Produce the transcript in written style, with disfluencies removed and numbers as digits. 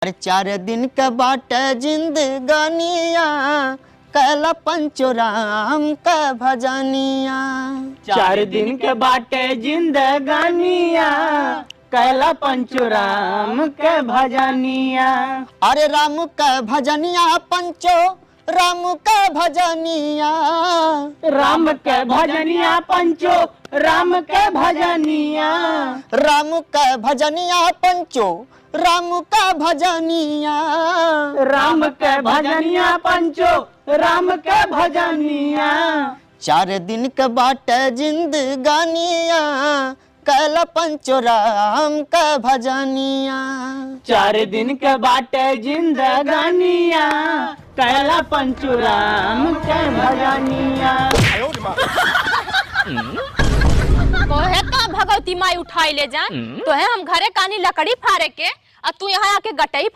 अरे 4 दिन के बाट जिंदगानिया कैला पंचोराम का भजनिया। 4 दिन के बाटे जिंदगानिया कैला पंचोराम के भजनिया। अरे राम का भजनिया पंचो राम का भजनिया। राम के भजनिया पंचो राम के भजनिया। राम का भजनिया पंचो राम का भजनिया। राम के भजनिया पंचो राम के भजनिया। 4 दिन के बाट जिंदगानिया कैला पंचोराम का भजनिया। 4 दिन के बाटे जिंदगानिया कैला पंचोराम के भजनिया। तोहे का भगवती माई उठाई ले जान, तोहे हम घरे कानी लकड़ी फाड़े के और तू यहाँ आके गटई